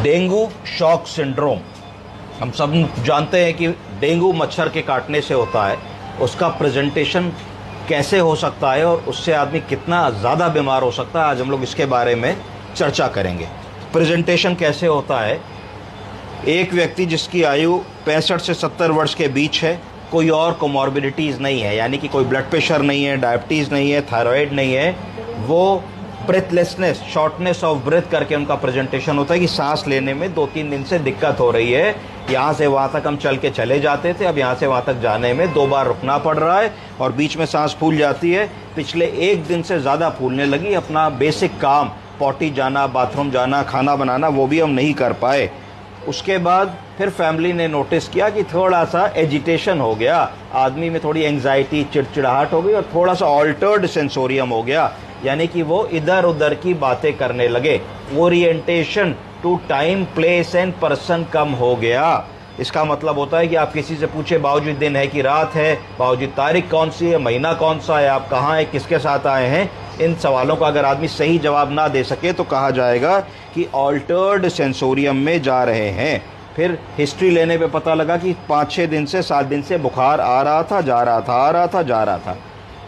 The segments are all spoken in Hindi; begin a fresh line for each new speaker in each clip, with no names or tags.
डेंगू शॉक सिंड्रोम, हम सब जानते हैं कि डेंगू मच्छर के काटने से होता है। उसका प्रेजेंटेशन कैसे हो सकता है और उससे आदमी कितना ज़्यादा बीमार हो सकता है, आज हम लोग इसके बारे में चर्चा करेंगे। प्रेजेंटेशन कैसे होता है? एक व्यक्ति जिसकी आयु 65 से 70 वर्ष के बीच है, कोई और कोमॉर्बिडिटीज़ नहीं है, यानी कि कोई ब्लड प्रेशर नहीं है, डायबिटीज़ नहीं है, थायराइड नहीं है, वो ब्रेथलेसनेस, शॉर्टनेस ऑफ ब्रेथ करके उनका प्रेजेंटेशन होता है कि सांस लेने में 2-3 दिन से दिक्कत हो रही है। यहाँ से वहाँ तक हम चल के चले जाते थे, अब यहाँ से वहाँ तक जाने में 2 बार रुकना पड़ रहा है और बीच में सांस फूल जाती है। पिछले 1 दिन से ज़्यादा फूलने लगी। अपना बेसिक काम, पॉटी जाना, बाथरूम जाना, खाना बनाना, वो भी हम नहीं कर पाए। उसके बाद फिर फैमिली ने नोटिस किया कि थोड़ा सा एजिटेशन हो गया, आदमी में थोड़ी एंग्जाइटी, चिड़चिड़ाहट हो गई और थोड़ा सा ऑल्टर्ड सेंसोरियम हो गया, यानी कि वो इधर उधर की बातें करने लगे। Orientation to time, place and person कम हो गया। इसका मतलब होता है कि आप किसी से पूछे, बाबूजी दिन है कि रात है, बाबूजी तारीख कौन सी है, महीना कौन सा है, आप कहाँ हैं, किसके साथ आए हैं, इन सवालों का अगर आदमी सही जवाब ना दे सके तो कहा जाएगा कि ऑल्टर्ड सेंसोरियम में जा रहे हैं। फिर हिस्ट्री लेने पे पता लगा कि 5-6 दिन से 7 दिन से बुखार आ रहा था, जा रहा था, आ रहा था, जा रहा था।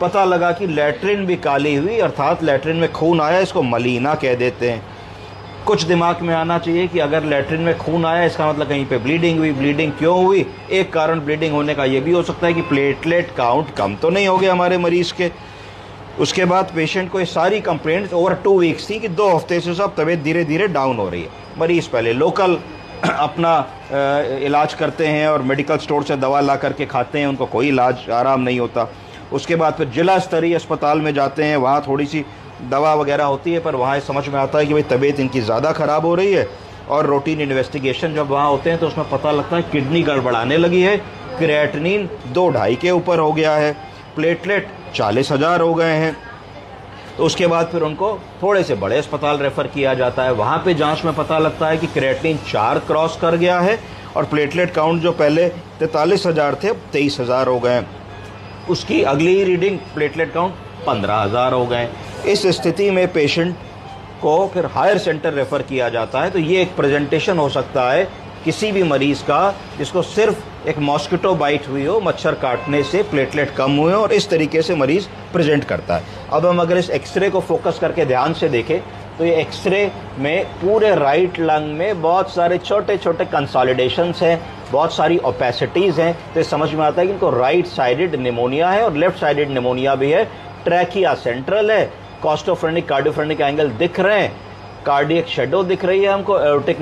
पता लगा कि लैट्रिन भी काली हुई, अर्थात लैट्रिन में खून आया, इसको मलीना कह देते हैं। कुछ दिमाग में आना चाहिए कि अगर लैट्रिन में खून आया इसका मतलब कहीं पे ब्लीडिंग हुई। ब्लीडिंग क्यों हुई? एक कारण ब्लीडिंग होने का ये भी हो सकता है कि प्लेटलेट काउंट कम तो नहीं हो गया हमारे मरीज़ के। उसके बाद पेशेंट को ये सारी कंप्लेंट्स ओवर 2 वीक्स थी कि 2 हफ्ते से सब तबीयत धीरे धीरे डाउन हो रही है। मरीज़ पहले लोकल अपना इलाज करते हैं और मेडिकल स्टोर से दवा ला करके खाते हैं, उनको कोई इलाज आराम नहीं होता। उसके बाद फिर जिला स्तरीय अस्पताल में जाते हैं, वहाँ थोड़ी सी दवा वगैरह होती है, पर वहाँ समझ में आता है कि भाई तबीयत इनकी ज़्यादा ख़राब हो रही है। और रूटीन इन्वेस्टिगेशन जब वहाँ होते हैं तो उसमें पता लगता है किडनी गड़बड़ाने लगी है, क्रिएटिनिन 2-2.5 के ऊपर हो गया है, प्लेटलेट 40,000 हो गए हैं। तो उसके बाद फिर उनको थोड़े से बड़े अस्पताल रेफ़र किया जाता है। वहाँ पे जांच में पता लगता है कि क्रिएटिनिन 4 क्रॉस कर गया है और प्लेटलेट काउंट जो पहले 43,000 थे, अब 23,000 हो गए। उसकी अगली रीडिंग प्लेटलेट काउंट 15,000 हो गए। इस स्थिति में पेशेंट को फिर हायर सेंटर रेफ़र किया जाता है। तो ये एक प्रेजेंटेशन हो सकता है किसी भी मरीज़ का जिसको सिर्फ एक मॉस्किटो बाइट हुई हो, मच्छर काटने से प्लेटलेट कम हुए और इस तरीके से मरीज़ प्रेजेंट करता है। अब हम अगर इस एक्सरे को फोकस करके ध्यान से देखें तो ये एक्सरे में पूरे राइट लंग में बहुत सारे छोटे छोटे कंसोलिडेशंस हैं, बहुत सारी ओपेसिटीज़ हैं। तो ये समझ में आता है कि इनको राइट साइडेड निमोनिया है और लेफ्ट साइडेड निमोनिया भी है। ट्रैकिया सेंट्रल है, कॉस्टोफ्रेनिक कार्डियोफ्रेनिक एंगल दिख रहे हैं, कार्डियक शेडो दिख रही है हमको, एओर्टिक